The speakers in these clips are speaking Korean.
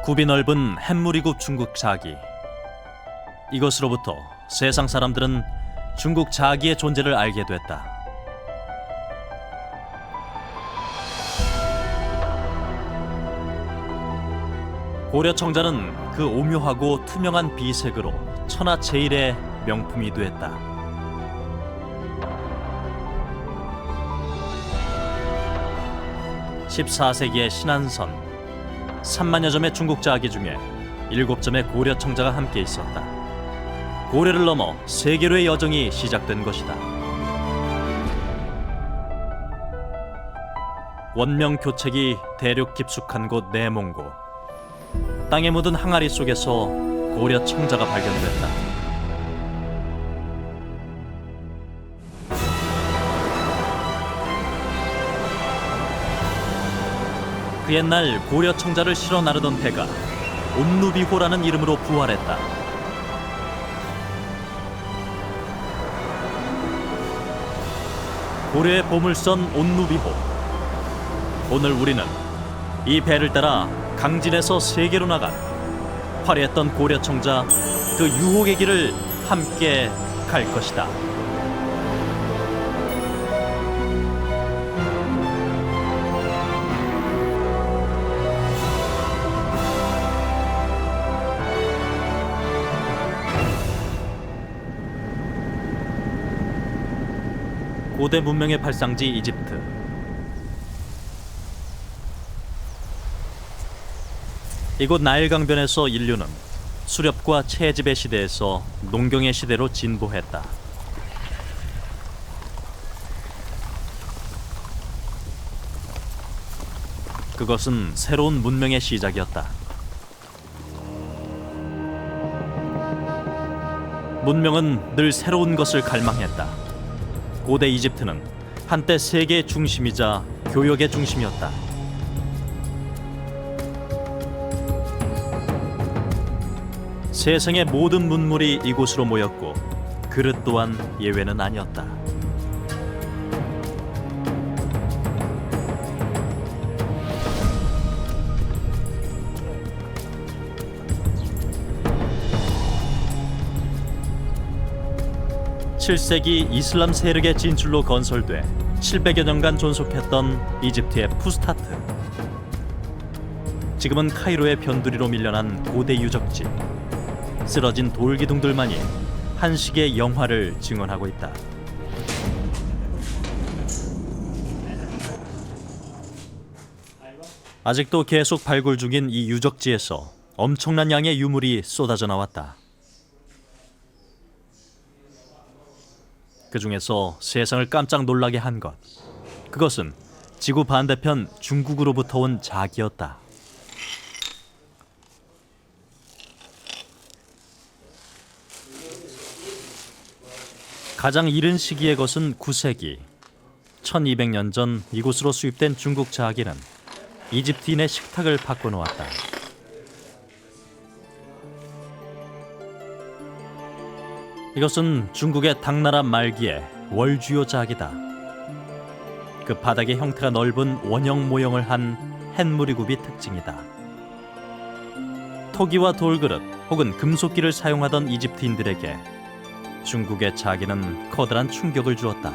굽이 넓은 햇무리굽 중국 자기. 이것으로부터 세상 사람들은 중국 자기의 존재를 알게 됐다. 고려 청자는 그 오묘하고 투명한 비색으로 천하제일의 명품이 되었다. (14세기의) 신안선 3만여 점의 중국 자기 중에 7점의 고려 청자가 함께 있었다. 고려를 넘어 세계로의 여정이 시작된 것이다. 원명 교책이 대륙 깊숙한 곳 내몽고, 땅에 묻은 항아리 속에서 고려 청자가 발견됐다. 그 옛날 고려 청자를 실어 나르던 배가 온누비호라는 이름으로 부활했다. 고려의 보물선 온누비호. 오늘 우리는 이 배를 따라 강진에서 세계로 나간 화려했던 고려 청자, 그 유혹의 길을 함께 갈 것이다. 고대 문명의 발상지 이집트. 이곳 나일 강변에서 인류는 수렵과 채집의 시대에서 농경의 시대로 진보했다. 그것은 새로운 문명의 시작이었다. 문명은 늘 새로운 것을 갈망했다. 고대 이집트는 한때 세계의 중심이자 교역의 중심이었다. 세상의 모든 문물이 이곳으로 모였고 그릇 또한 예외는 아니었다. (7세기) 이슬람 세력의 진출로 건설돼 700여 년간 존속했던 이집트의 푸스타트. 지금은 카이로의 변두리로 밀려난 고대 유적지. 쓰러진 돌기둥들만이 한식의 영화를 증언하고 있다. 아직도 계속 발굴 중인 이 유적지에서 엄청난 양의 유물이 쏟아져 나왔다. 그 중에서 세상을 깜짝 놀라게 한 것, 그것은 지구 반대편 중국으로부터 온 자기였다. 가장 이른 시기의 것은 9세기. 1200년 전 이곳으로 수입된 중국 자기는 이집트인의 식탁을 바꿔놓았다. 이것은 중국의 당나라 말기의 월주요 자기다. 그 바닥의 형태가 넓은 원형 모형을 한 햇무리굽이 특징이다. 토기와 돌그릇 혹은 금속기를 사용하던 이집트인들에게 중국의 자기는 커다란 충격을 주었다.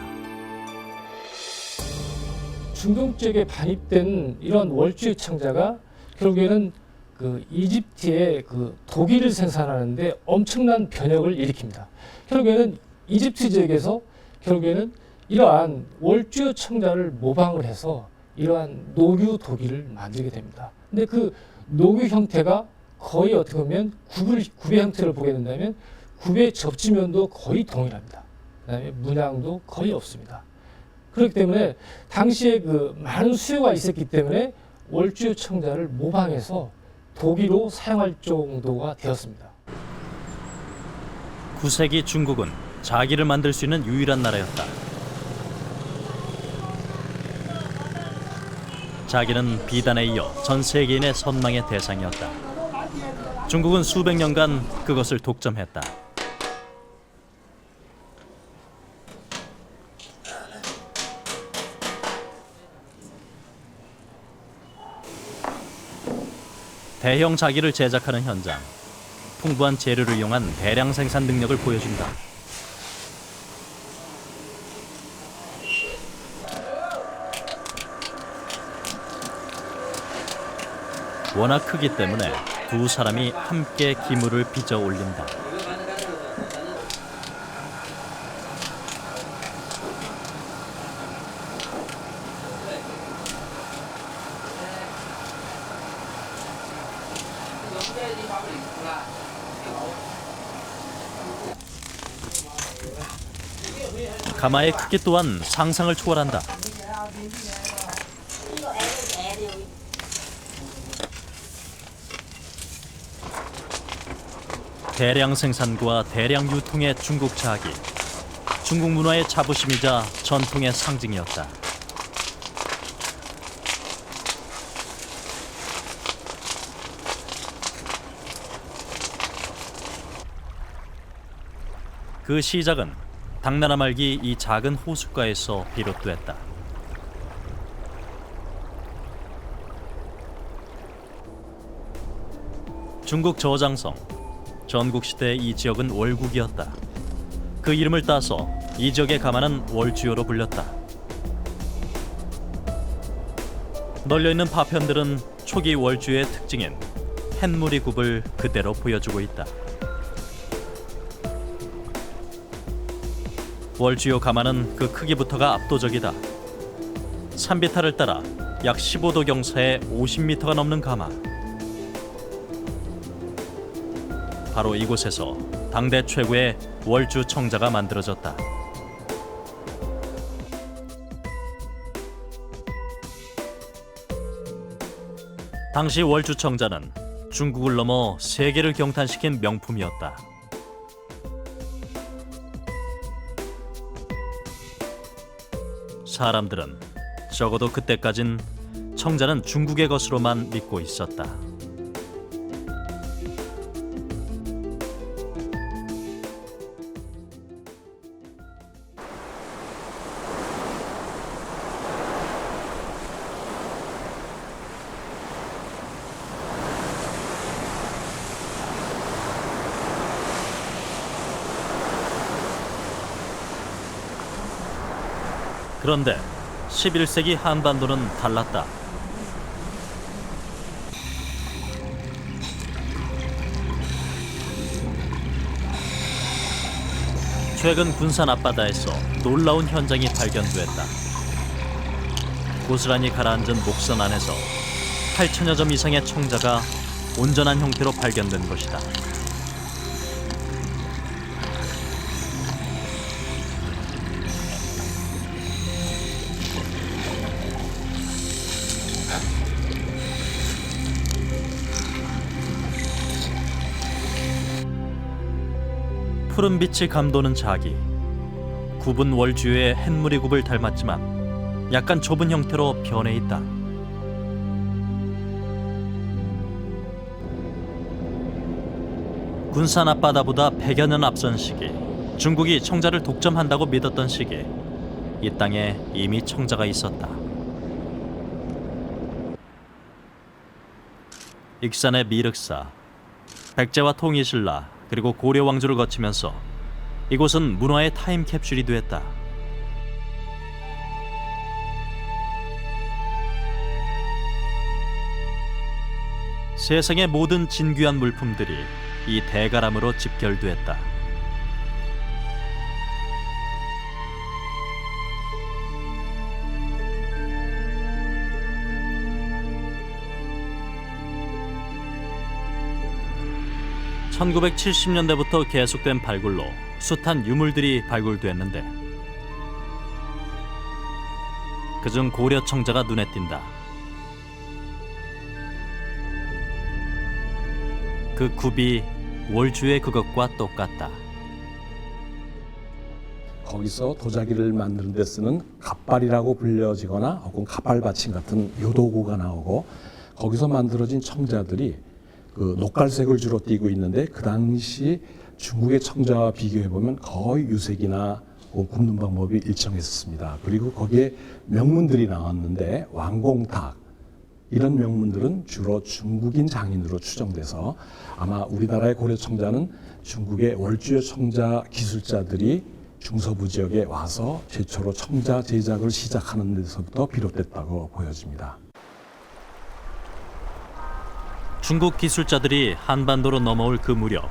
중동 쪽에 반입된 이런 월주의 청자가 결국에는 그 이집트의 그 도기를 생산하는데 엄청난 변혁을 일으킵니다. 결국에는 이집트 지역에서 결국에는 이러한 월주의 청자를 모방을 해서 이러한 노규 도기를 만들게 됩니다. 근데 그 노규 형태가 거의 어떻게 보면 굽의 형태를 보게 된다면 굽의 접지면도 거의 동일합니다. 그다음에 문양도 거의 없습니다. 그렇기 때문에 당시에 그 많은 수요가 있었기 때문에 월주의 청자를 모방해서 도기로 사용할 정도가 되었습니다. 9세기 중국은 자기를 만들 수 있는 유일한 나라였다. 자기는 비단에 이어 전 세계인의 선망의 대상이었다. 중국은 수백 년간 그것을 독점했다. 대형 자기를 제작하는 현장. 풍부한 재료를 이용한 대량 생산 능력을 보여준다. 워낙 크기 때문에 두 사람이 함께 기물을 빚어 올린다. 가마의 크기 또한 상상을 초월한다. 대량 생산과 대량 유통의 중국 자기. 중국 문화의 자부심이자 전통의 상징이었다. 그 시작은 당나라 말기 이 작은 호숫가에서 비롯됐다. 중국 저장성. 전국시대 이 지역은 월국이었다. 그 이름을 따서 이 지역의 가마는 월주요로 불렸다. 널려있는 파편들은 초기 월주의 특징인 햇무리 굽을 그대로 보여주고 있다. 월주요 가마는 그 크기부터가 압도적이다. 산비탈을 따라 약 15도 경사에 50m가 넘는 가마. 바로 이곳에서 당대 최고의 월주 청자가 만들어졌다. 당시 월주 청자는 중국을 넘어 세계를 경탄시킨 명품이었다. 사람들은 적어도 그때까진 청자는 중국의 것으로만 믿고 있었다. 그런데 11세기 한반도는 달랐다. 최근 군산 앞바다에서 놀라운 현장이 발견됐다. 고스란히 가라앉은 목선 안에서 8천여 점 이상의 청자가 온전한 형태로 발견된 것이다. 푸른 빛이 감도는 자기. 굽은 월주의 햇무리 굽을 닮았지만 약간 좁은 형태로 변해 있다. 군산 앞바다보다 100여 년 앞선 시기, 중국이 청자를 독점한다고 믿었던 시기, 이 땅에 이미 청자가 있었다. 익산의 미륵사, 백제와 통일신라, 그리고 고려 왕조를 거치면서 이곳은 문화의 타임캡슐이 됐다. 세상의 모든 진귀한 물품들이 이 대가람으로 집결됐다. (1970년대부터) 계속된 발굴로 숱한 유물들이 발굴됐는데 그중 고려 청자가 눈에 띈다. 그 굽이 월주의 그것과 똑같다. 거기서 도자기를 만드는 데 쓰는 갑발이라고 불려지거나 혹은 갑발받침 같은 요도구가 나오고, 거기서 만들어진 청자들이 그 녹갈색을 주로 띠고 있는데, 그 당시 중국의 청자와 비교해 보면 거의 유색이나 굽는 방법이 일정했었습니다. 그리고 거기에 명문들이 나왔는데 왕공탁, 이런 명문들은 주로 중국인 장인으로 추정돼서 아마 우리나라의 고려 청자는 중국의 월주의 청자 기술자들이 중서부 지역에 와서 최초로 청자 제작을 시작하는 데서부터 비롯됐다고 보여집니다. 중국 기술자들이 한반도로 넘어올 그 무렵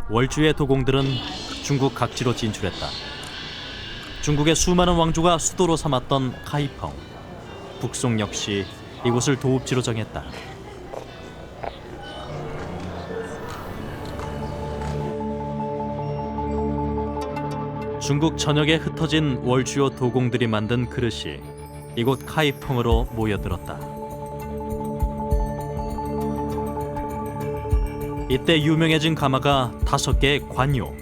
월주의 도공들은 중국 각지로 진출했다. 중국의 수많은 왕조가 수도로 삼았던 카이펑, 북송 역시 이곳을 도읍지로 정했다. 중국 전역에 흩어진 월주요 도공들이 만든 그릇이 이곳 카이펑으로 모여들었다. 이때 유명해진 가마가 5개의 관요,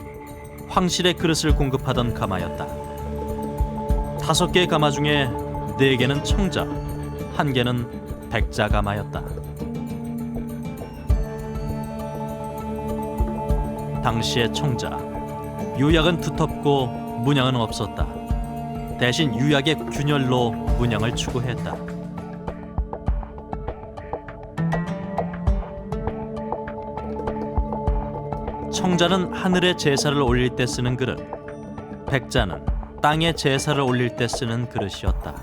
황실의 그릇을 공급하던 가마였다. 5개의 가마 중에 4개는 청자, 1개는 백자 가마였다. 당시의 청자, 유약은 두텁고 문양은 없었다. 대신 유약의 균열로 문양을 추구했다. 청자는 하늘에 제사를 올릴 때 쓰는 그릇, 백자는 땅에 제사를 올릴 때 쓰는 그릇이었다.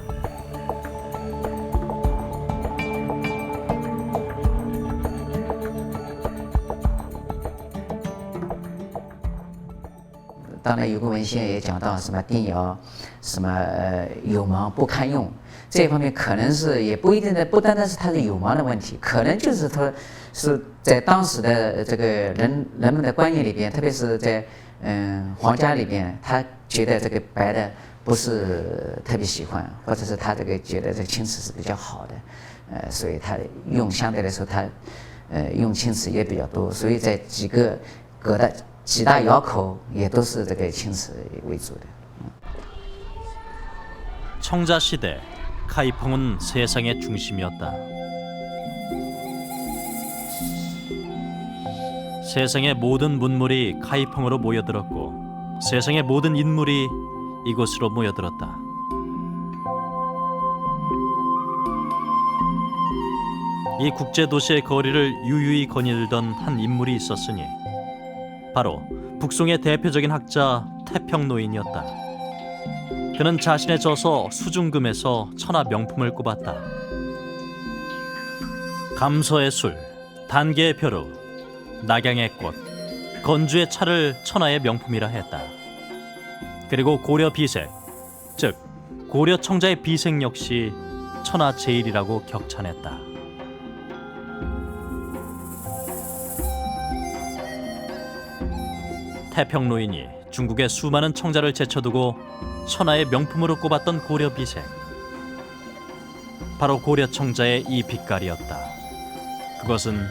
当然有个文献也讲到什么定窑，什么有盲不堪用，这一方面可能是也不一定的，不单单是它是有盲的问题，可能就是它是在当时的这个人们的观念里边，特别是在皇家里边，他觉得这个白的不是特别喜欢，或者是他这个觉得这个青瓷是比较好的，所以他用相对来说他用青瓷也比较多，所以在几个隔的几大窑口也都是这个青瓷为主的。 청자 시대, 카이펑은 세상의 중심이었다. 세상의 모든 문물이 카이펑으로 모여들었고 세상의 모든 인물이 이곳으로 모여들었다. 이 국제 도시의 거리를 유유히 거닐던 한 인물이 있었으니 바로 북송의 대표적인 학자 태평노인이었다. 그는 자신의 저서 수중금에서 천하 명품을 꼽았다. 감서의 술, 단계의 벼루, 낙양의 꽃, 건주의 차를 천하의 명품이라 했다. 그리고 고려 비색, 즉 고려 청자의 비색 역시 천하 제일이라고 격찬했다. 태평노인이 중국의 수많은 청자를 제쳐두고 천하의 명품으로 꼽았던 고려 비색. 바로 고려 청자의 이 빛깔이었다. 그것은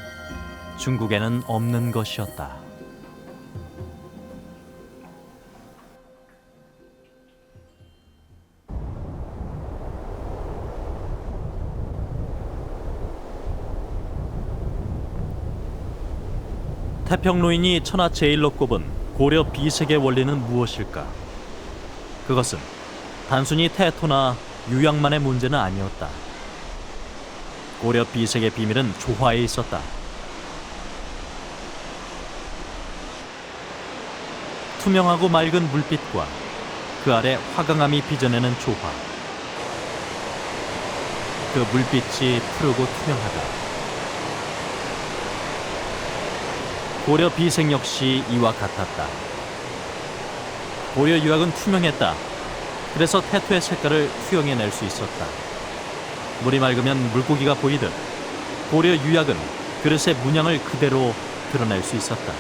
중국에는 없는 것이었다. 태평노인이 천하 제일로 꼽은 고려 비색의 원리는 무엇일까? 그것은 단순히 태토나 유양만의 문제는 아니었다. 고려 비색의 비밀은 조화에 있었다. 투명하고 맑은 물빛과 그 아래 화강암이 빚어내는 조화. 그 물빛이 푸르고 투명하다. 고려 비색 역시 이와 같았다. 고려 유약은 투명했다. 그래서 태토의 색깔을 투영해낼 수 있었다. 물이 맑으면 물고기가 보이듯 고려 유약은 그릇의 문양을 그대로 드러낼 수 있었다.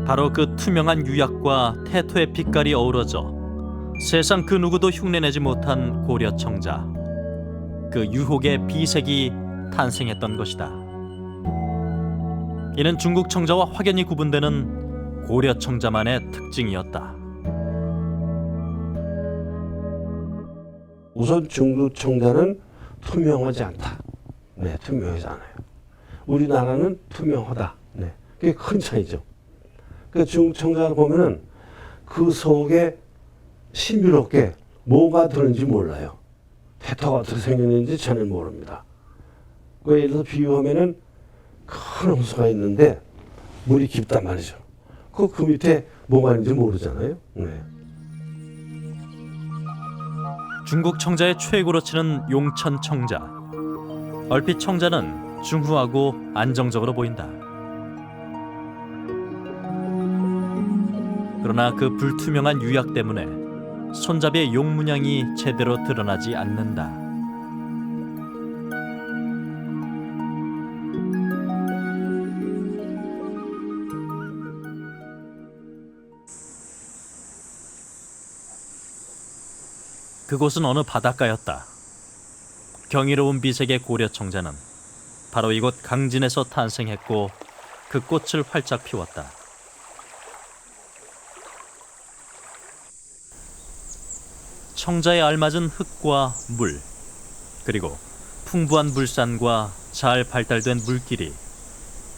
바로 그 투명한 유약과 태토의 빛깔이 어우러져 세상 그 누구도 흉내내지 못한 고려 청자, 그 유혹의 비색이 탄생했던 것이다. 이는 중국 청자와 확연히 구분되는 고려 청자만의 특징이었다. 우선 중국 청자는 투명하지 않다. 네, 투명하지 않아요. 우리나라는 투명하다. 그게 큰 차이죠. 그 중국 청자를 보면은 그 속에 신비롭게 뭐가 들었는지 몰라요. 태토가 어떻게 생겼는지 전혀 모릅니다. 그 예를 들어 비유하면은 큰 홍수가 있는데 물이 깊단 말이죠. 그 밑에 뭐가 있는지 모르잖아요. 네. 중국 청자의 최고로 치는 용천 청자. 얼핏 청자는 중후하고 안정적으로 보인다. 그러나 그 불투명한 유약 때문에 손잡이의 용 문양이 제대로 드러나지 않는다. 그곳은 어느 바닷가였다. 경이로운 비색의 고려 청자는 바로 이곳 강진에서 탄생했고 그 꽃을 활짝 피웠다. 청자에 알맞은 흙과 물, 그리고 풍부한 물산과 잘 발달된 물길이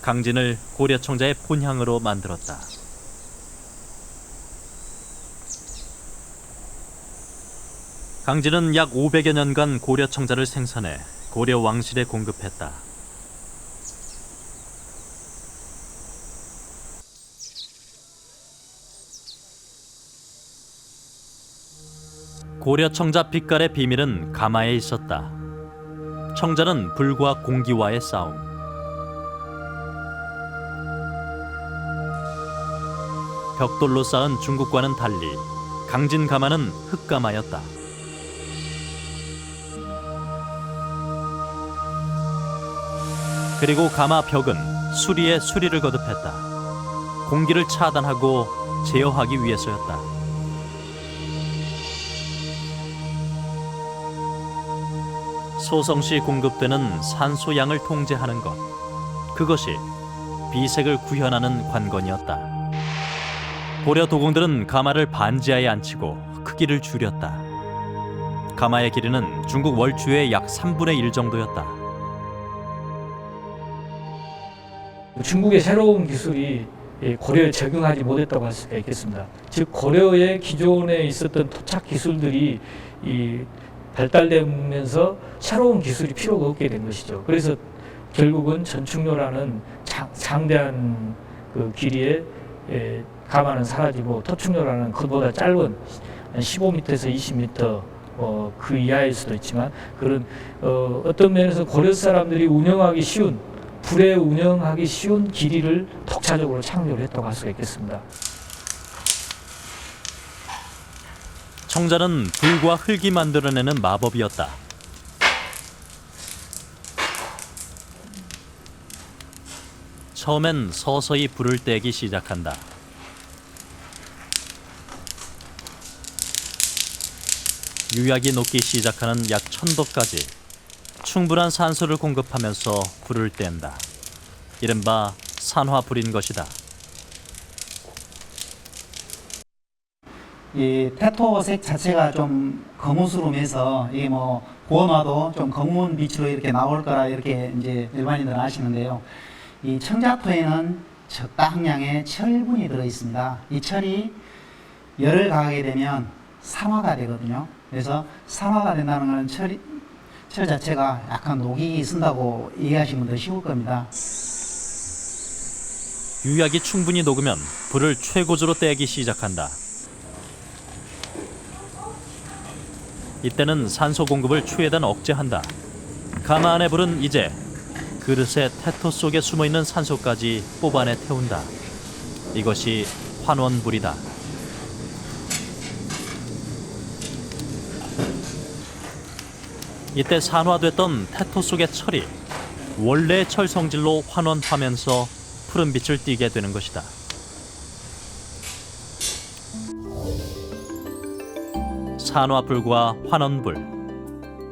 강진을 고려 청자의 본향으로 만들었다. 강진은 약 500여 년간 고려 청자를 생산해 고려 왕실에 공급했다. 고려 청자 빛깔의 비밀은 가마에 있었다. 청자는 불과 공기와의 싸움. 벽돌로 쌓은 중국과는 달리 강진 가마는 흙가마였다. 그리고 가마 벽은 수리에 수리를 거듭했다. 공기를 차단하고 제어하기 위해서였다. 소성시 공급되는 산소 양을 통제하는 것, 그것이 비색을 구현하는 관건이었다. 고려 도공들은 가마를 반지하에 앉히고 크기를 줄였다. 가마의 길이는 중국 월추의 약 3분의 1 정도였다. 중국의 새로운 기술이 고려에 적용하지 못했다고 할 수가 있겠습니다. 즉 고려의 기존에 있었던 토착 기술들이 발달되면서 새로운 기술이 필요가 없게 된 것이죠. 그래서 결국은 전충료라는 장대한 그 길이의 가마는 사라지고 토충료라는 그보다 짧은 15m에서 20m 그 이하일 수도 있지만 그런 어떤 면에서 고려 사람들이 운영하기 쉬운 불에 운영하기 쉬운 길이를 독자적으로 창조를 했다고 할 수가 있겠습니다. 청자는 불과 흙이 만들어내는 마법이었다. 처음엔 서서히 불을 떼기 시작한다. 유약이 녹기 시작하는 약 1000도까지 충분한 산소를 공급하면서 불을 뗀다. 이른바 산화불인 것이다. 이 태토색 자체가 좀 거무스름해서 이게 뭐 구워놔도 좀 검은 빛으로 이렇게 나올 거라 이렇게 이제 일반인들은 아시는데요. 이 청자토에는 적당량의 철분이 들어 있습니다. 이 철이 열을 가하게 되면 산화가 되거든요. 그래서 산화가 된다는 것은 철 자체가 약간 녹이 쓴다고 이해하시면 더 쉬울 겁니다. 유약이 충분히 녹으면 불을 최고조로 떼기 시작한다. 이때는 산소 공급을 최대한 억제한다. 가마 안의 불은 이제 그릇의 태토 속에 숨어있는 산소까지 뽑아내 태운다. 이것이 환원불이다. 이때 산화됐던 태토 속의 철이 원래의 철 성질로 환원하면서 푸른 빛을 띠게 되는 것이다. 산화불과 환원불,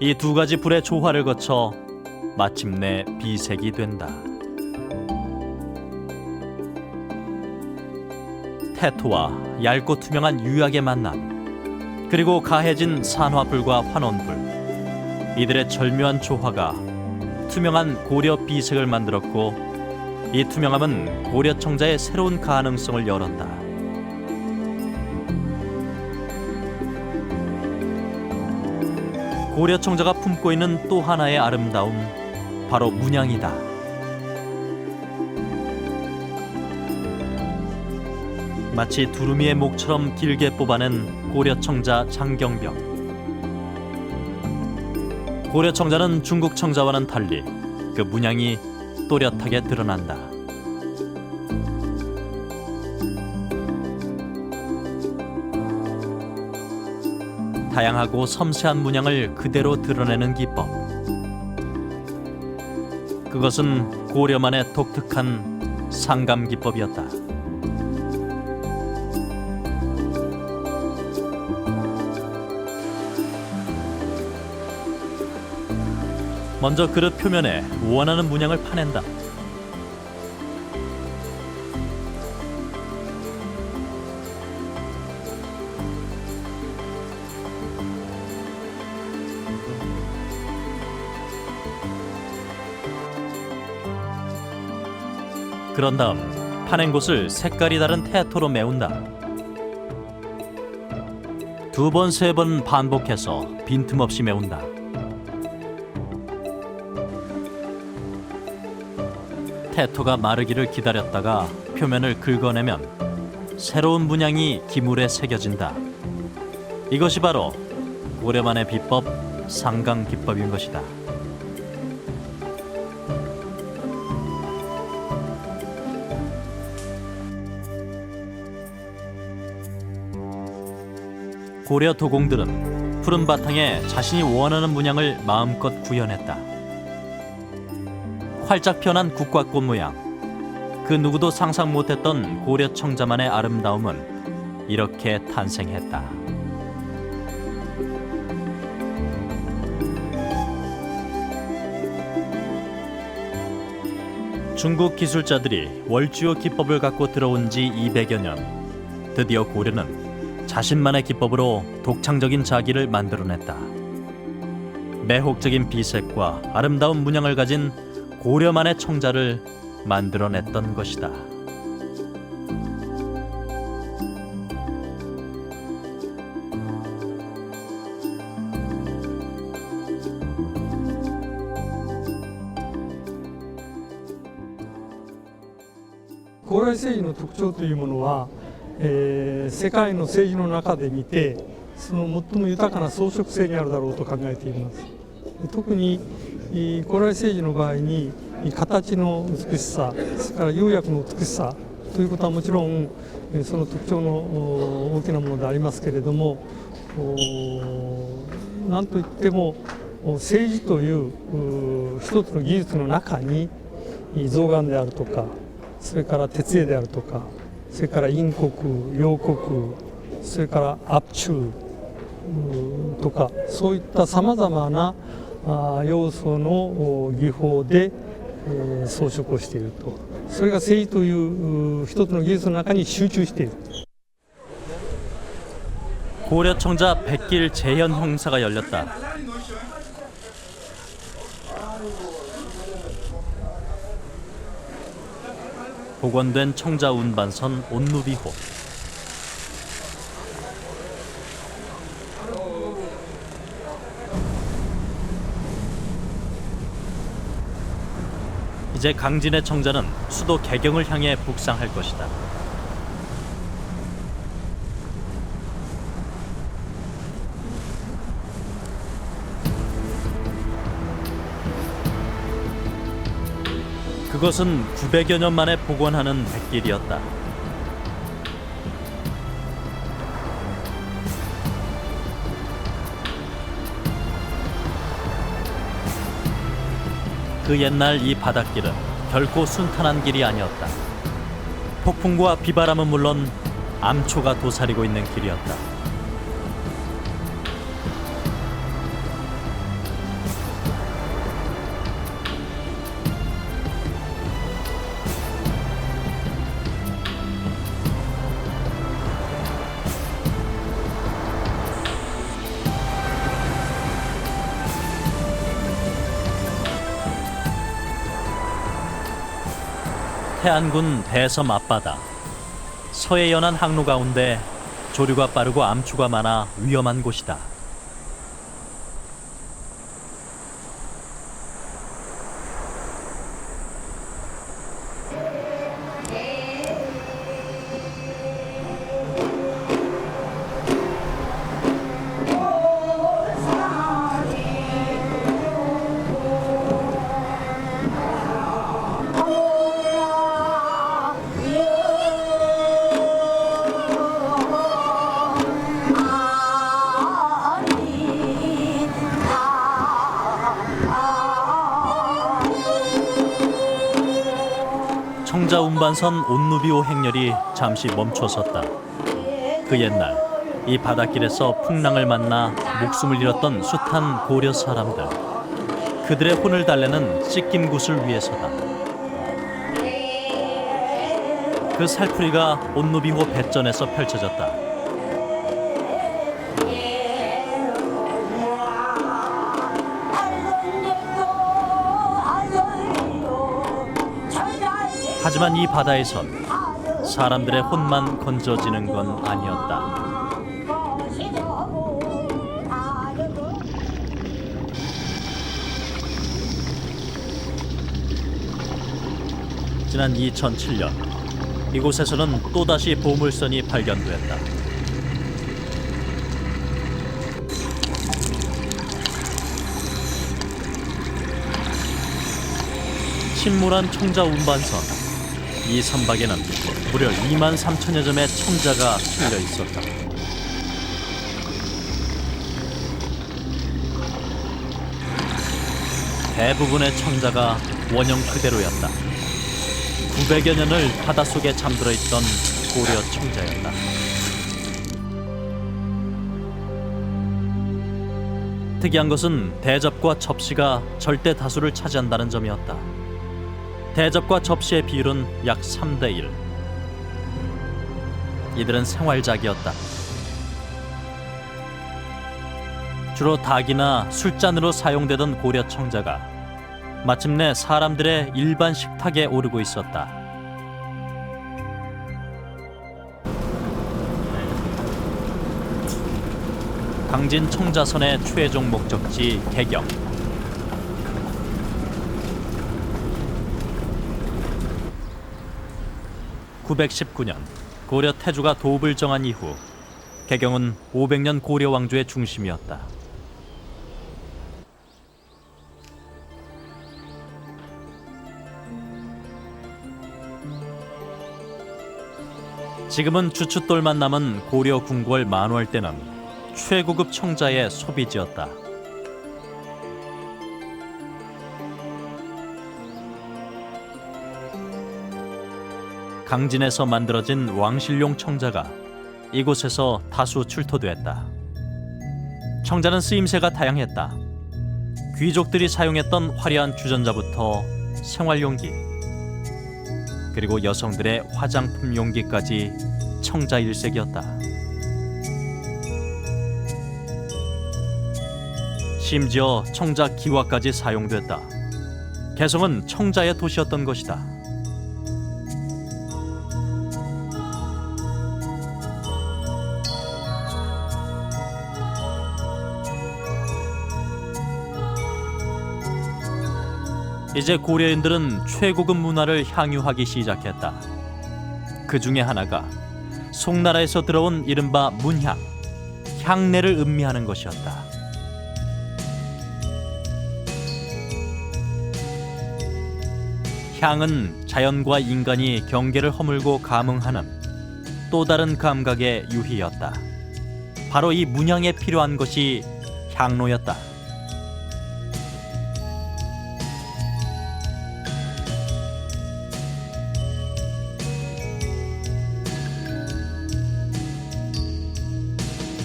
이 두 가지 불의 조화를 거쳐 마침내 비색이 된다. 태토와 얇고 투명한 유약의 만남, 그리고 가해진 산화불과 환원불, 이들의 절묘한 조화가 투명한 고려 비색을 만들었고 이 투명함은 고려 청자의 새로운 가능성을 열었다. 고려 청자가 품고 있는 또 하나의 아름다움, 바로 문양이다. 마치 두루미의 목처럼 길게 뽑아낸 고려 청자 장경병. 고려 청자는 중국 청자와는 달리 그 문양이 또렷하게 드러난다. 다양하고 섬세한 문양을 그대로 드러내는 기법. 그것은 고려만의 독특한 상감 기법이었다. 먼저 그릇 표면에 원하는 문양을 파낸다. 그런 다음 파낸 곳을 색깔이 다른 태토로 메운다. 2번, 3번 반복해서 빈틈없이 메운다. 태토가 마르기를 기다렸다가 표면을 긁어내면 새로운 문양이 기물에 새겨진다. 이것이 바로 고려만의 비법, 상강 기법인 것이다. 고려 도공들은 푸른 바탕에 자신이 원하는 문양을 마음껏 구현했다. 활짝 펴난 국화꽃 모양, 그 누구도 상상 못했던 고려 청자만의 아름다움은 이렇게 탄생했다. 중국 기술자들이 월주어 기법을 갖고 들어온 지 200여 년, 드디어 고려는 자신만의 기법으로 독창적인 자기를 만들어냈다. 매혹적인 비색과 아름다운 문양을 가진 고려만의 청자를 만들어냈던 것이다.高麗政治の特徴というものは、世界の政治の中で見てその最も豊かな装飾性にあるだろうと考えています。特に高麗政治の場合に形の美しさ、それから釉薬の美しさということはもちろんその特徴の大きなものでありますけれども、なんといっても政治という一つの技術の中に象眼であるとか、それから鉄絵であるとか、それから陰刻、陽刻、それから圧注とか、そういったさまざまな要素の技法で装飾をしていると。それが政治という一つの技術の中に集中している。 고려 청자 백길 재현 형사가 열렸다. 복원된 청자 운반선 온누비호. 이제 강진의 청자는 수도 개경을 향해 북상할 것이다. 그것은 900여 년 만에 복원하는 백길이었다. 그 옛날 이 바닷길은 결코 순탄한 길이 아니었다. 폭풍과 비바람은 물론 암초가 도사리고 있는 길이었다. 태안군 대섬 앞바다. 서해 연안 항로 가운데 조류가 빠르고 암초가 많아 위험한 곳이다. 청자 운반선 온누비호 행렬이 잠시 멈춰섰다. 그 옛날 이 바닷길에서 풍랑을 만나 목숨을 잃었던 숱한 고려 사람들. 그들의 혼을 달래는 씻김굿을 위해서다. 그 살풀이가 온누비호 배전에서 펼쳐졌다. 하지만 이 바다에선 사람들의 혼만 건져지는 건 아니었다. 지난 2007년 이곳에서는 또다시 보물선이 발견됐다. 침몰한 청자 운반선. 이 선박에는 무려 2만 3천여 점의 청자가 실려 있었다. 대부분의 청자가 원형 그대로였다. 900여 년을 바닷속에 잠들어 있던 고려 청자였다. 특이한 것은 대접과 접시가 절대 다수를 차지한다는 점이었다. 대접과 접시의 비율은 약 3대1. 이들은 생활작이었다. 주로 닭이나 술잔으로 사용되던 고려 청자가 마침내 사람들의 일반 식탁에 오르고 있었다. 강진 청자선의 최종 목적지 개경. (919년) 고려 태조가 도읍을 정한 이후 개경은 500년 고려 왕조의 중심이었다. 지금은 주춧돌만 남은 고려 궁궐 만월 때는 최고급 청자의 소비지였다. 강진에서 만들어진 왕실용 청자가 이곳에서 다수 출토됐다. 청자는 쓰임새가 다양했다. 귀족들이 사용했던 화려한 주전자부터 생활용기, 그리고 여성들의 화장품 용기까지 청자 일색이었다. 심지어 청자 기와까지 사용됐다. 개성은 청자의 도시였던 것이다. 이제 고려인들은 최고급 문화를 향유하기 시작했다. 그 중에 하나가 송나라에서 들어온 이른바 문향, 향내를 음미하는 것이었다. 향은 자연과 인간이 경계를 허물고 감흥하는 또 다른 감각의 유희였다. 바로 이 문향에 필요한 것이 향로였다.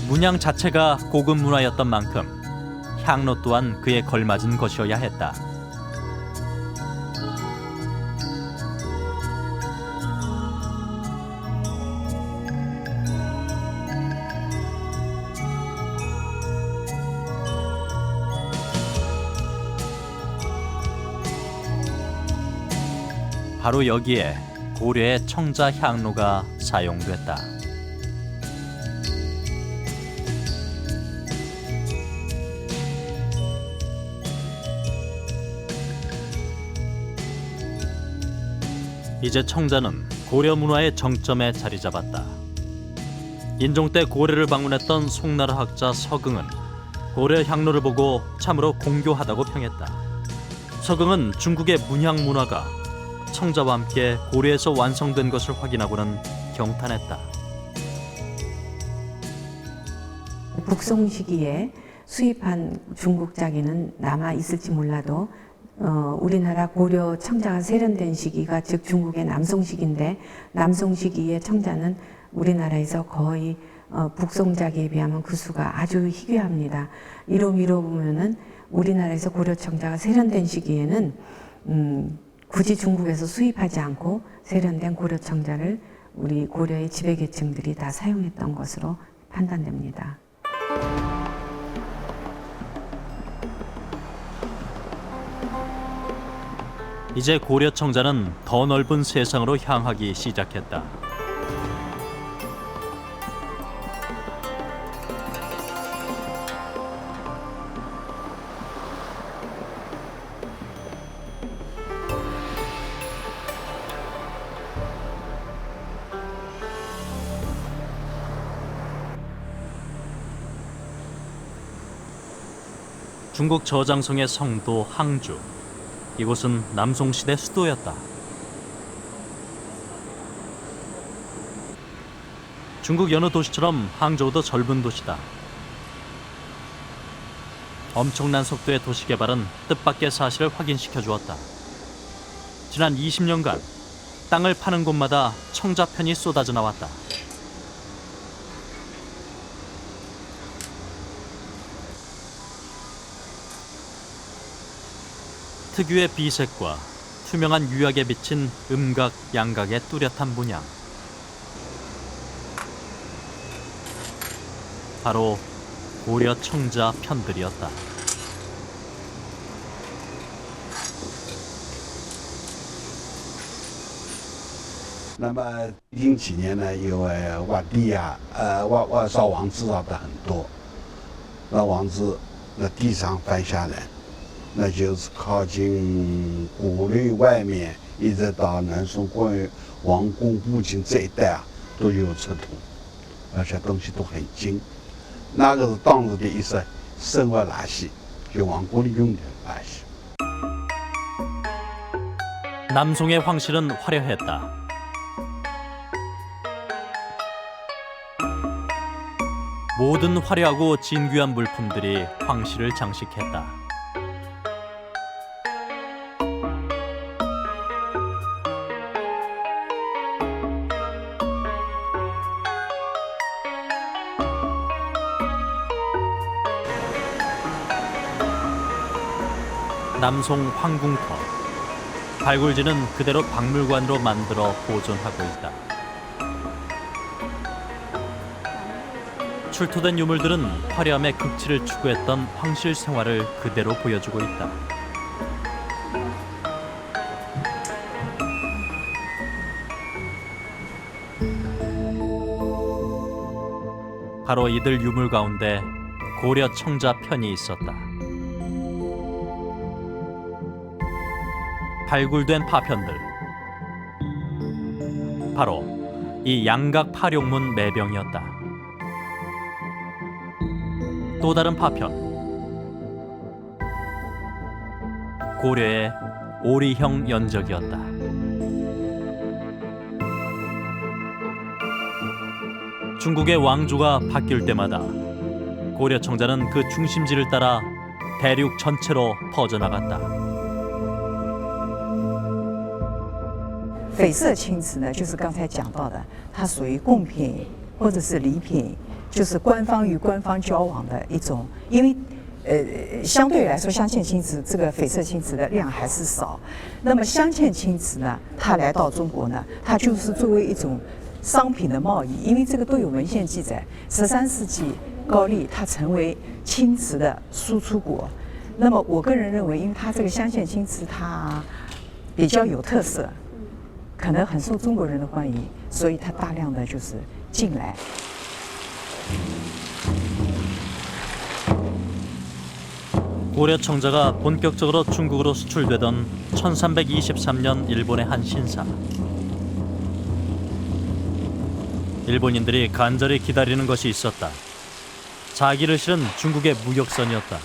문양 자체가 고급 문화였던 만큼 향로 또한 그에 걸맞은 것이어야 했다. 바로 여기에 고려의 청자 향로가 사용됐다. 이제 청자는 고려 문화의 정점에 자리 잡았다. 인종 때 고려를 방문했던 송나라 학자 서긍은 고려 향로를 보고 참으로 공교하다고 평했다. 서긍은 중국의 문향 문화가 청자와 함께 고려에서 완성된 것을 확인하고는 경탄했다. 북송 시기에 수입한 중국 자기는 남아 있을지 몰라도 우리나라 고려 청자가 세련된 시기가 즉 중국의 남송 시기인데 남송 시기의 청자는 우리나라에서 거의 북송 자기에 비하면 그 수가 아주 희귀합니다. 이로 미뤄보면은 우리나라에서 고려 청자가 세련된 시기에는 굳이 중국에서 수입하지 않고 세련된 고려 청자를 우리 고려의 지배계층들이 다 사용했던 것으로 판단됩니다. 이제 고려 청자는 더 넓은 세상으로 향하기 시작했다. 중국 저장성의 성도 항주. 이곳은 남송시대 수도였다. 중국 여느 도시처럼 항저우도 젊은 도시다. 엄청난 속도의 도시 개발은 뜻밖의 사실을 확인시켜 주었다. 지난 20년간 땅을 파는 곳마다 청자편이 쏟아져 나왔다. 특유의 비색과 투명한 유약에 비친 음각, 양각의 뚜렷한 문양. 바로 고려 청자 편들이었다. 那么近几年呢，因为挖地啊，烧王字烧的很多，那王字那地上翻下来，那就是靠近鼓楼外面，一直到南宋关于王宫附近这一带啊，都有出土，而且东西都很精。那个是当时的一些生活垃圾，就王宫里用的垃圾。 남송의 황실은 화려했다. 모든 화려하고 진귀한 물품들이 황실을 장식했다. 남송 황궁터. 발굴지는 그대로 박물관으로 만들어 보존하고 있다. 출토된 유물들은 화려함의 극치를 추구했던 황실 생활을 그대로 보여주고 있다. 바로 이들 유물 가운데 고려 청자 편이 있었다. 발굴된 파편들, 바로 이 양각 파룡문 매병이었다. 또 다른 파편, 고려의 오리형 연적이었다. 중국의 왕조가 바뀔 때마다 고려 청자는 그 중심지를 따라 대륙 전체로 퍼져나갔다. 绯色青瓷呢，就是刚才讲到的，它属于贡品或者是礼品，就是官方与官方交往的一种。因为相对来说，镶嵌青瓷这个绯色青瓷的量还是少。那么镶嵌青瓷呢，它来到中国呢，它就是作为一种商品的贸易，因为这个都有文献记载。13世纪高丽它成为青瓷的输出国。那么我个人认为，因为它这个镶嵌青瓷它比较有特色。可能很受中国人的欢迎，所以他大量的就是进来。 고려 청자가 본격적으로 중국으로 수출되던 1323년 일본의 한 신사. 일본인들이 간절히 기다리는 것이 있었다. 자기를 실은 중국의 무역선이었다.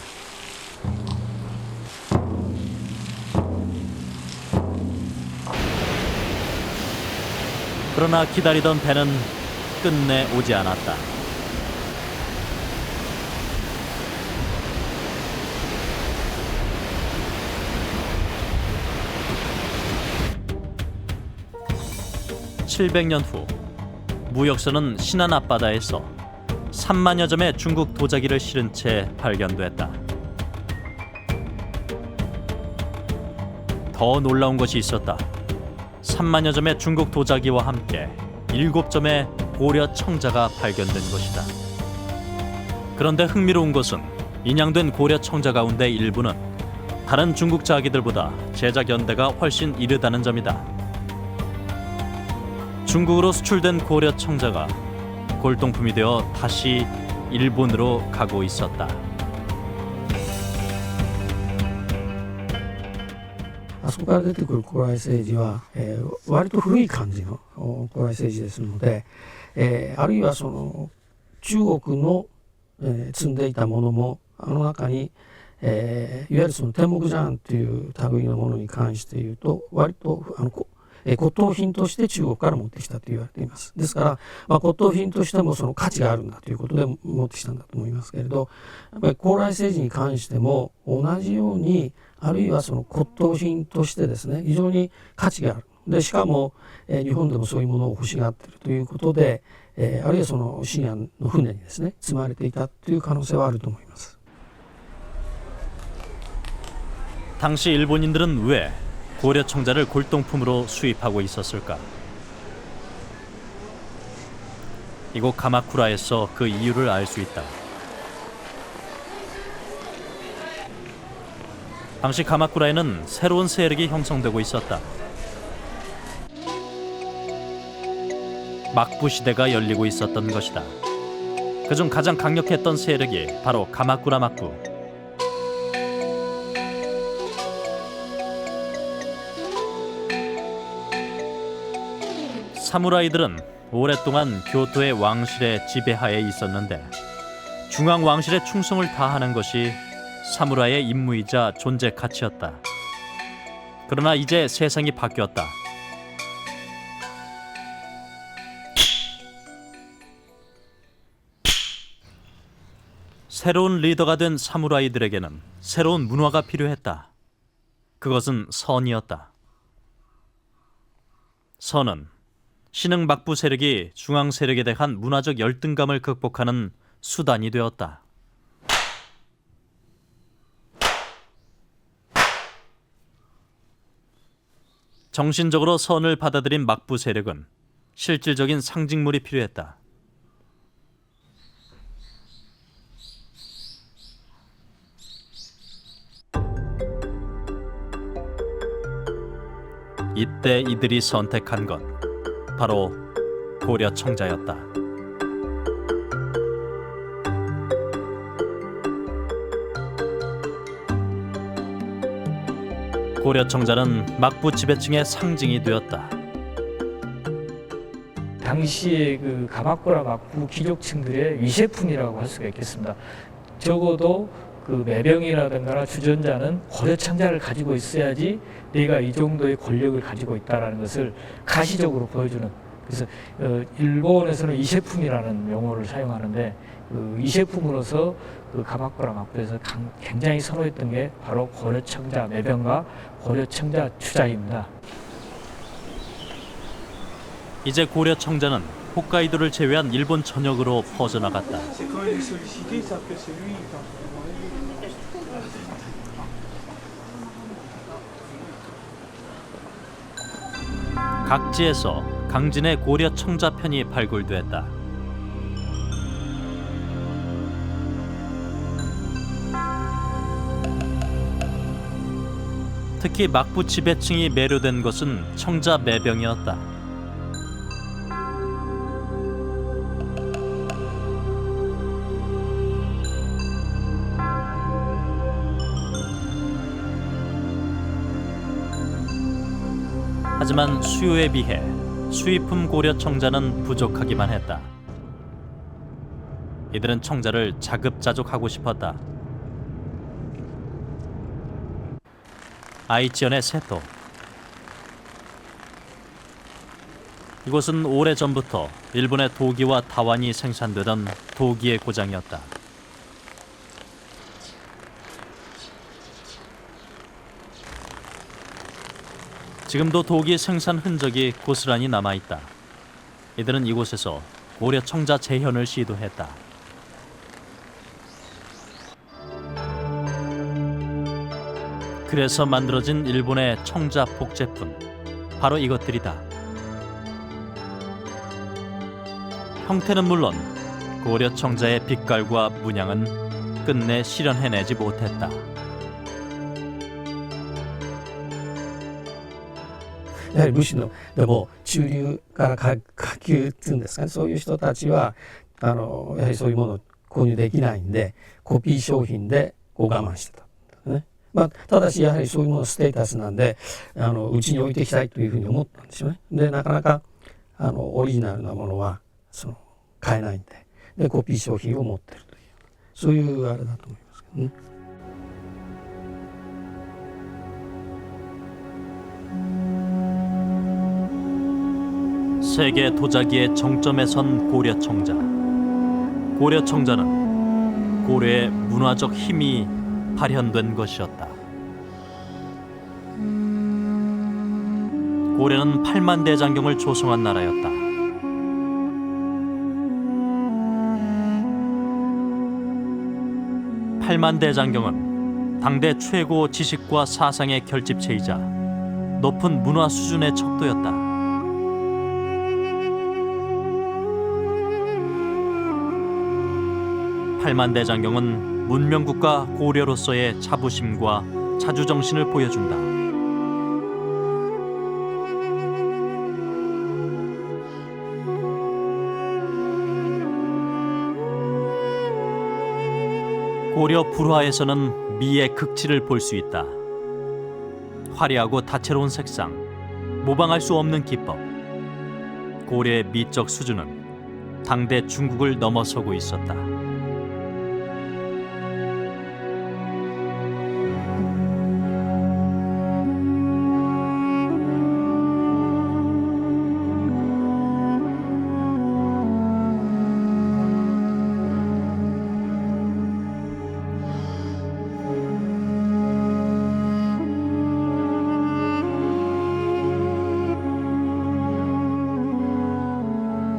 그러나 기다리던 배는 끝내 오지 않았다. (700년) 후 무역선은 신안 앞바다에서 3만여 점의 중국 도자기를 실은 채 발견됐다. 더 놀라운 것이 있었다. 3만여 점의 중국 도자기와 함께 7점의 고려 청자가 발견된 것이다. 그런데 흥미로운 것은 인양된 고려 청자 가운데 일부는 다른 중국 자기들보다 제작 연대가 훨씬 이르다는 점이다. 중국으로 수출된 고려 청자가 골동품이 되어 다시 일본으로 가고 있었다. あそこから出てくる高麗政治は、割と古い感じの高麗政治ですので、あるいはその中国の、積んでいたものもあの中に、いわゆるその天目茶碗という類のものに関して言うと割と骨董品として中国から持ってきたと言われています。ですから、骨董品としてもその価値があるんだということで持ってきたんだと思いますけれど、やっぱり高麗政治に関しても同じようにあるいはその骨董品としてですね非常に価値がある。でしかも、日本でもそういうものを欲しがっているということで、あるいはその新安の船にですね積まれていたという可能性はあると思います。 당시 일본인들은 왜 고려 청자를 골동품으로 수입하고 있었을까? 이곳 가마쿠라에서 그 이유를 알 수 있다. 당시 가마쿠라에는 새로운 세력이 형성되고 있었다. 막부 시대가 열리고 있었던 것이다. 그중 가장 강력했던 세력이 바로 가마쿠라 막부. 사무라이들은 오랫동안 교토의 왕실의 지배하에 있었는데 중앙 왕실의 충성을 다하는 것이 사무라이의 임무이자 존재 가치였다. 그러나 이제 세상이 바뀌었다. 새로운 리더가 된 사무라이들에게는 새로운 문화가 필요했다. 그것은 선이었다. 선은 신흥 막부 세력이 중앙 세력에 대한 문화적 열등감을 극복하는 수단이 되었다. 정신적으로 선을 받아들인 막부 세력은 실질적인 상징물이 필요했다. 이때 이들이 선택한 것 바로 고려 청자였다. 고려 청자는 막부 지배층의 상징이 되었다. 당시에 그 가마쿠라 막부 귀족층들의 위셰품이라고 할 수가 있겠습니다. 적어도 그 매병이라든가 주전자는 고려 청자를 가지고 있어야지 내가 이 정도의 권력을 가지고 있다는 것을 가시적으로 보여주는. 그래서 일본에서는 이셰품이라는 용어를 사용하는데 그 이셰품으로서 그 가마쿠라 막부에서 굉장히 선호했던 게 바로 고려 청자 매병과 고려 청자 추자입니다. 이제 고려 청자는 홋카이도를 제외한 일본 전역으로 퍼져나갔다. 각지에서 강진의 고려 청자편이 발굴됐다. 특히 막부 지배층이 매료된 것은 청자 매병이었다. 하지만 수요에 비해 수입품 고려 청자는 부족하기만 했다. 이들은 청자를 자급자족하고 싶었다. 아이치현의 세토. 이곳은 오래전부터 일본의 도기와 다완이 생산되던 도기의 고장이었다. 지금도 도기 생산 흔적이 고스란히 남아있다. 이들은 이곳에서 고려 청자 재현을 시도했다. 그래서 만들어진 일본의 청자 복제품, 바로 이것들이다. 형태는 물론 고려 청자의 빛깔과 문양은 끝내 실현해내지 못했다. やはり武士のでも中流から下級っていうんですかね、そういう人たちはやはりそういうものを購入できないんでコピー商品でこう我慢してたんですね。ただしやはりそういうものステータスなんでうちに置いていきたいというふうに思ったんでしょうね。でなかなかオリジナルなものは買えないんでコピー商品を持ってるというそういうあれだと思いますけどね。 세계 도자기의 정점에 선 고려 청자. 고려 청자는 고려의 문화적 힘이 발현된 것이었다. 고려는 8만 대장경을 조성한 나라였다. (8만 대장경은) 당대 최고 지식과 사상의 결집체이자 높은 문화 수준의 척도였다. 8만 대장경은 문명국가 고려로서의 자부심과 자주정신을 보여준다. 고려 불화에서는 미의 극치를 볼 수 있다. 화려하고 다채로운 색상, 모방할 수 없는 기법. 고려의 미적 수준은 당대 중국을 넘어서고 있었다.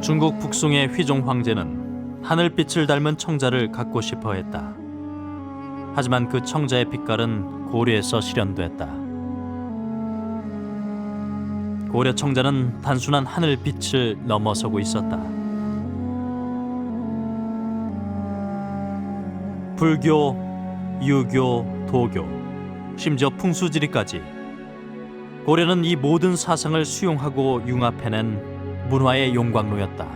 중국 북송의 휘종 황제는 하늘빛을 닮은 청자를 갖고 싶어 했다. 하지만 그 청자의 빛깔은 고려에서 실현됐다. 고려 청자는 단순한 하늘빛을 넘어서고 있었다. 불교, 유교, 도교, 심지어 풍수지리까지 고려는 이 모든 사상을 수용하고 융합해낸 문화의 용광로였다.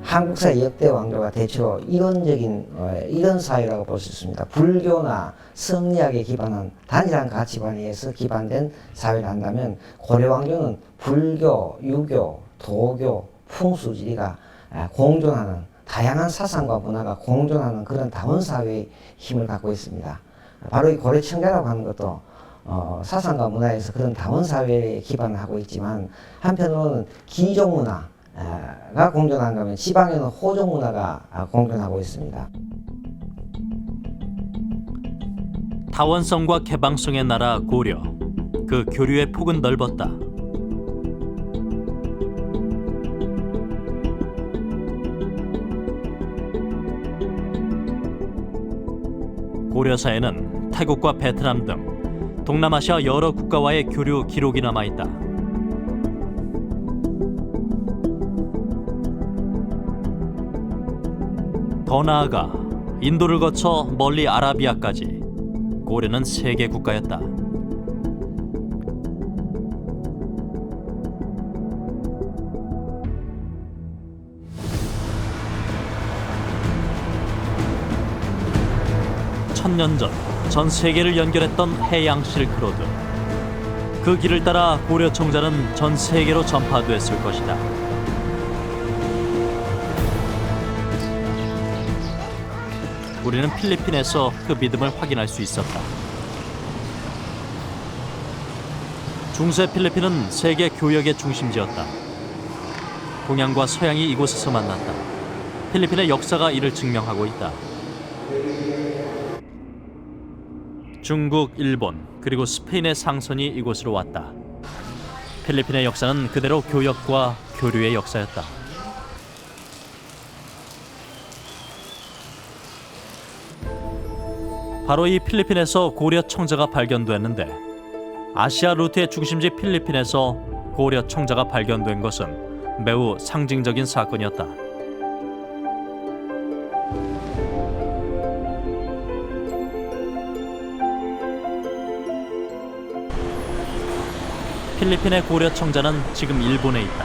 한국사 역대 왕조가 대체로 이런 사회라고 볼 수 있습니다. 불교나 성리학에 기반한 단일한 가치관에 의해서 기반된 사회를 한다면 고려 왕조는 불교, 유교, 도교, 풍수지리가 공존하는 다양한 사상과 문화가 공존하는 그런 다원사회의 힘을 갖고 있습니다. 바로 이 고려 청자라고 하는 것도 사상과 문화에서 그런 다원사회에 기반을 하고 있지만 한편으로는 기종 문화가 공존하는가 하면 지방에는 호종 문화가 공존하고 있습니다. 다원성과 개방성의 나라 고려, 그 교류의 폭은 넓었다. 고려사에는 태국과 베트남 등 동남아시아 여러 국가와의 교류 기록이 남아있다. 더 나아가 인도를 거쳐 멀리 아라비아까지 고려는 세계 국가였다. 천년 전 전 세계를 연결했던 해양 실크로드. 그 길을 따라 고려 청자는 전 세계로 전파됐을 것이다. 우리는 필리핀에서 그 믿음을 확인할 수 있었다. 중세 필리핀은 세계 교역의 중심지였다. 동양과 서양이 이곳에서 만났다. 필리핀의 역사가 이를 증명하고 있다. 중국, 일본, 그리고 스페인의 상선이 이곳으로 왔다. 필리핀의 역사는 그대로 교역과 교류의 역사였다. 바로 이 필리핀에서 고려 청자가 발견됐는데, 아시아 루트의 중심지 필리핀에서 고려 청자가 발견된 것은 매우 상징적인 사건이었다. 필리핀의 고려 청자는 지금 일본에 있다.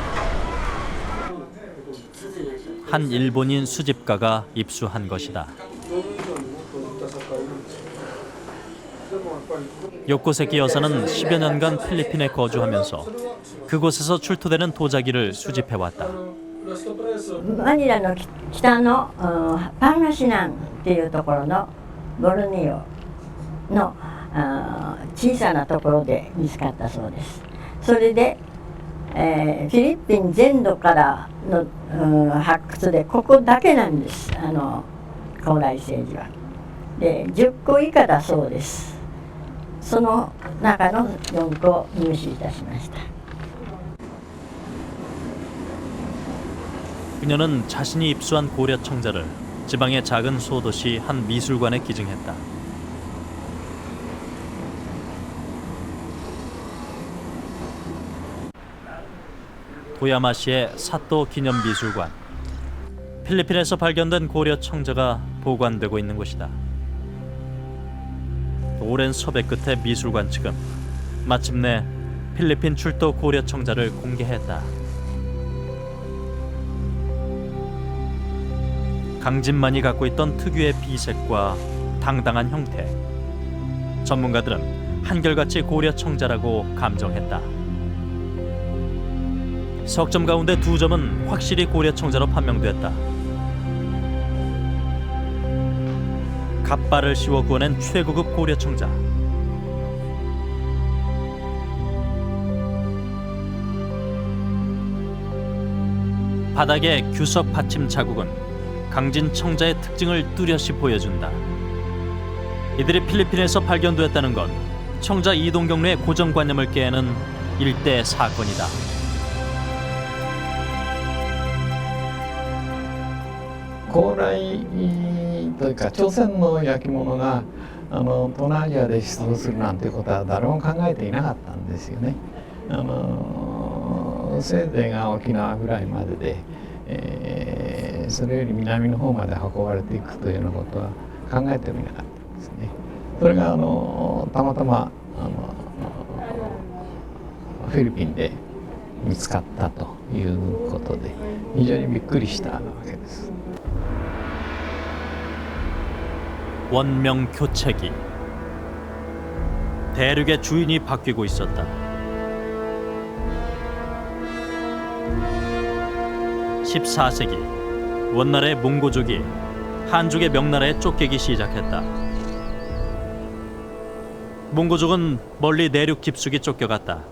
한 일본인 수집가가 입수한 것이다. 요코세키 여사는 10여 년간 필리핀에 거주하면서 그곳에서 출토되는 도자기를 수집해왔다. マニラの北のパンガシナンっていうところのボルネオの小さなところで見つかったそうです。それで、フィリピン全土からの発掘でここだけなんです、高麗青磁は。で10個以下だそうです。その中の4個を入手いたしました。 그녀는 자신이 입수한 고려 청자를 지방의 작은 소도시 한 미술관에 기증했다. 도야마시의 사또 기념미술관. 필리핀에서 발견된 고려 청자가 보관되고 있는 곳이다. 오랜 섭외 끝에 미술관 측은 마침내 필리핀 출도 고려 청자를 공개했다. 강진만이 갖고 있던 특유의 비색과 당당한 형태. 전문가들은 한결같이 고려 청자라고 감정했다. 석점 가운데 2점은 확실히 고려 청자로 판명됐다. 갑발을 씌워 구워낸 최고급 고려 청자. 바닥의 규석 받침 자국은 강진 청자의 특징을 뚜렷이 보여준다. 이들이 필리핀에서 발견되었다는 건 청자 이동 경로의 고정관념을 깨는 일대 사건이다. 고라이というか朝鮮の焼き物が東南アジアで出土するなんてことは誰も考えていなかったんですよね。せいぜいが沖縄ぐらいまでで、それより南の方まで運ばれていくというようなことは考えてもいなかったんですね。それがたまたまフィリピンで見つかったということで非常にびっくりしたわけです。 원명 교체기. 대륙의 주인이 바뀌고 있었다. 14세기 원나라의 몽고족이 한족의 명나라에 쫓기기 시작했다. 몽고족은 멀리 내륙 깊숙이 쫓겨갔다.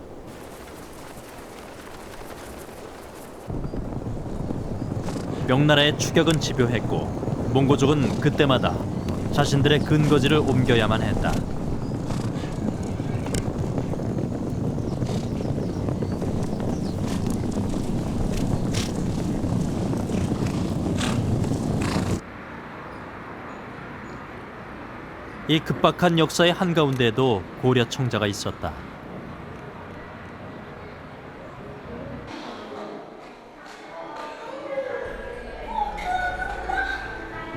명나라의 추격은 집요했고 몽고족은 그때마다 자신들의 근거지를 옮겨야만 했다. 이 급박한 역사의 한가운데에도 고려 청자가 있었다.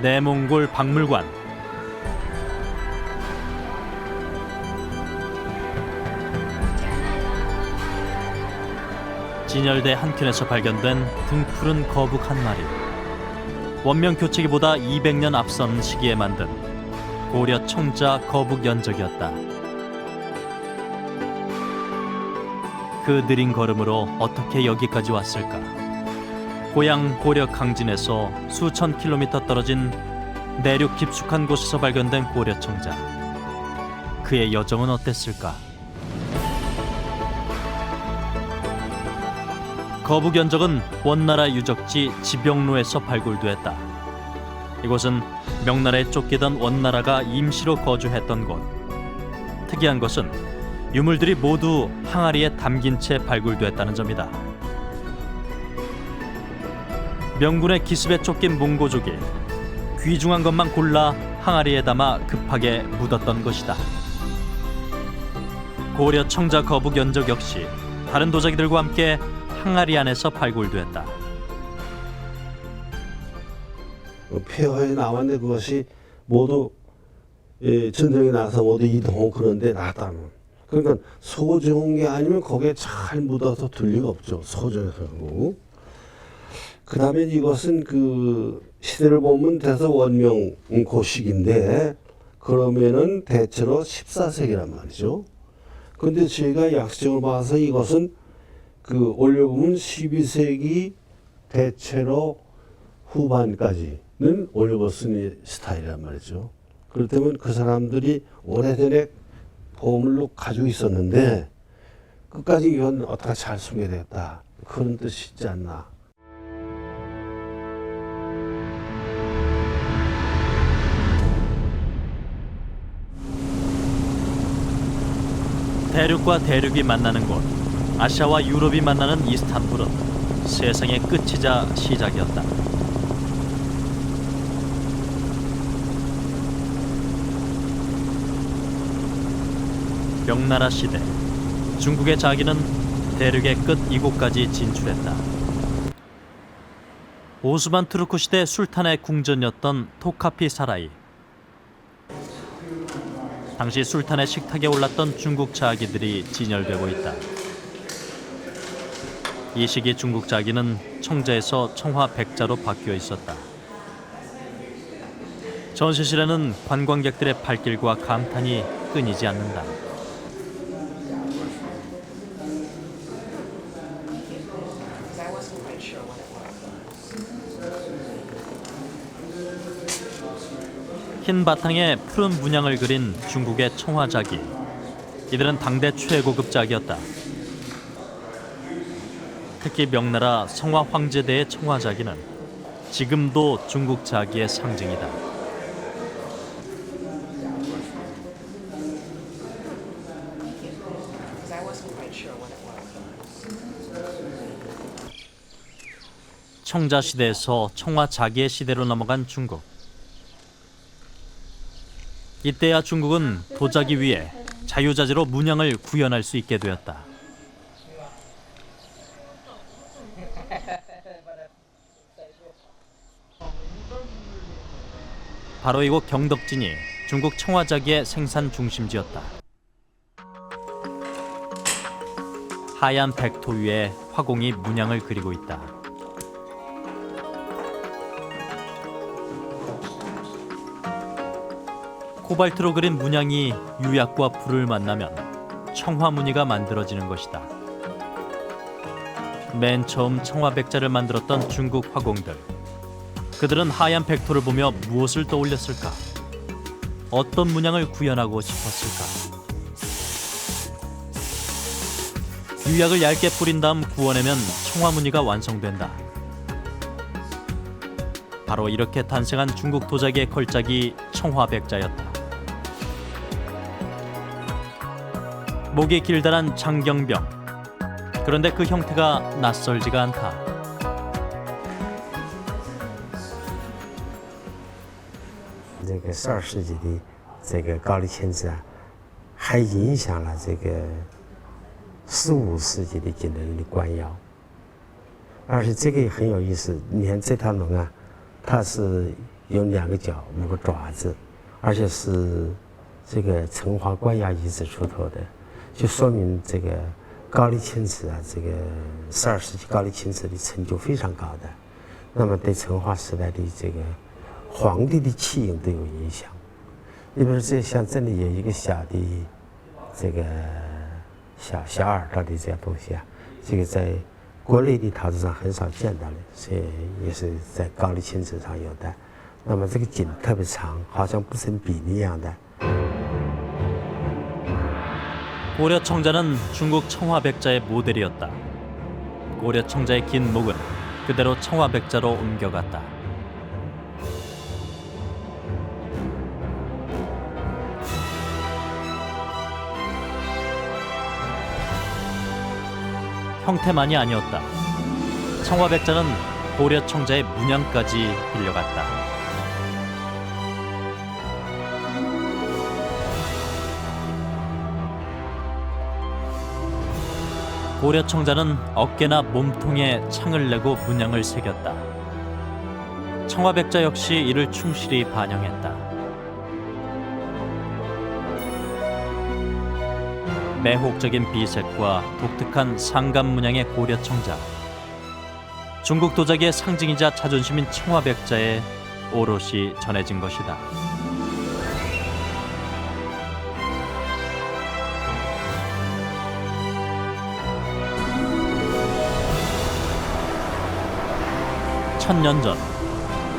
내몽골 박물관. 진열대 한켠에서 발견된 등푸른 거북 한 마리. 원명 교체기보다 200년 앞선 시기에 만든 고려 청자 거북 연적이었다. 그 느린 걸음으로 어떻게 여기까지 왔을까? 고향 고려 강진에서 수천 킬로미터 떨어진 내륙 깊숙한 곳에서 발견된 고려 청자. 그의 여정은 어땠을까? 거북 연적은 원나라 유적지 지병로에서 발굴됐다. 이곳은 명나라에 쫓기던 원나라가 임시로 거주했던 곳. 특이한 것은 유물들이 모두 항아리에 담긴 채 발굴됐다는 점이다. 명군의 기습에 쫓긴 몽고족이 귀중한 것만 골라 항아리에 담아 급하게 묻었던 것이다. 고려 청자 거북 연적 역시 다른 도자기들과 함께 항아리 안에서 발굴됐다. 폐허에 나왔는데 그것이 모두 전쟁에 나서 모두 이동하고 그런데 놨다는. 그러니까 소중한 게 아니면 거기에 잘 묻어서 둘 리가 없죠. 소중해서. 그 다음에 이것은 그 시대를 보면 대서 원명 고식인데 그러면은 대체로 14세기란 말이죠. 근데 저희가 약식적으로 봐서 이것은 그 올려보면 12세기 대체로 후반까지는 올려보 쓴 스타일이란 말이죠. 그렇다면 그 사람들이 오래전에 보물로 가지고 있었는데 끝까지 이건 어떻게 잘 숨겨야 되겠다. 그런 뜻이지 않나. 대륙과 대륙이 만나는 곳, 아시아와 유럽이 만나는 이스탄불은 세상의 끝이자 시작이었다. 명나라 시대, 중국의 자기는 대륙의 끝 이곳까지 진출했다. 오스만 투르크 시대 술탄의 궁전이었던 토카피 사라이. 당시 술탄의 식탁에 올랐던 중국 자기들이 진열되고 있다. 이 시기 중국 자기는 청자에서 청화 백자로 바뀌어 있었다. 전시실에는 관광객들의 발길과 감탄이 끊이지 않는다. 흰 바탕에 푸른 문양을 그린 중국의 청화자기. 이들은 당대 최고급 자기였다. 특히 명나라 성화 황제대의 청화자기는 지금도 중국 자기의 상징이다. 청자 시대에서 청화 자기의 시대로 넘어간 중국. 이때야 중국은 도자기 위에 자유자재로 문양을 구현할 수 있게 되었다. 바로 이곳 경덕진이 중국 청화자기의 생산 중심지였다. 하얀 백토 위에 화공이 문양을 그리고 있다. 코발트로 그린 문양이 유약과 불을 만나면 청화무늬가 만들어지는 것이다. 맨 처음 청화백자를 만들었던 중국 화공들. 그들은 하얀 백토를 보며 무엇을 떠올렸을까? 어떤 문양을 구현하고 싶었을까? 유약을 얇게 뿌린 다음 구워내면 청화무늬가 완성된다. 바로 이렇게 탄생한 중국 도자기의 걸작이 청화백자였다. 목이 길다란 장경병. 그런데 그 형태가 낯설지가 않다. 这个12世纪的这个高丽签字啊，还影响了这个15世纪的金人的官窑，而且这个也很有意思。你看这套龙啊，它是有2个脚5个爪子，而且是这个成华冠亚遗址出土的，就说明这个高丽青瓷啊，这个12世纪高丽青瓷的成就非常高的，那么对成华时代的这个皇帝的气运都有影响。你比如说，像这里有一个小的这个小耳朵的这样东西啊，这个在国内的陶瓷上很少见到的，所以也是在高丽青瓷上有的。那么这个颈特别长，好像不成比例一样的。 고려 청자는 중국 청화백자의 모델이었다. 고려 청자의 긴 목은 그대로 청화백자로 옮겨갔다. 형태만이 아니었다. 청화백자는 고려 청자의 문양까지 빌려갔다. 고려 청자는 어깨나 몸통에 창을 내고 문양을 새겼다. 청화백자 역시 이를 충실히 반영했다. 매혹적인 비색과 독특한 상감 문양의 고려 청자. 중국 도자기의 상징이자 자존심인 청화백자에 오롯이 전해진 것이다. 천년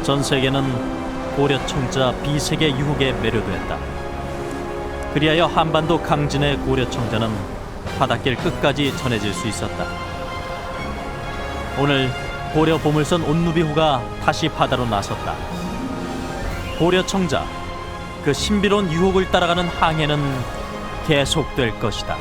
전 세계는 고려 청자 비색의 유혹에 매료됐다. 그리하여 한반도 강진의 고려 청자는 바닷길 끝까지 전해질 수 있었다. 오늘 고려 보물선 온누비호가 다시 바다로 나섰다. 고려 청자, 그 신비로운 유혹을 따라가는 항해는 계속될 것이다.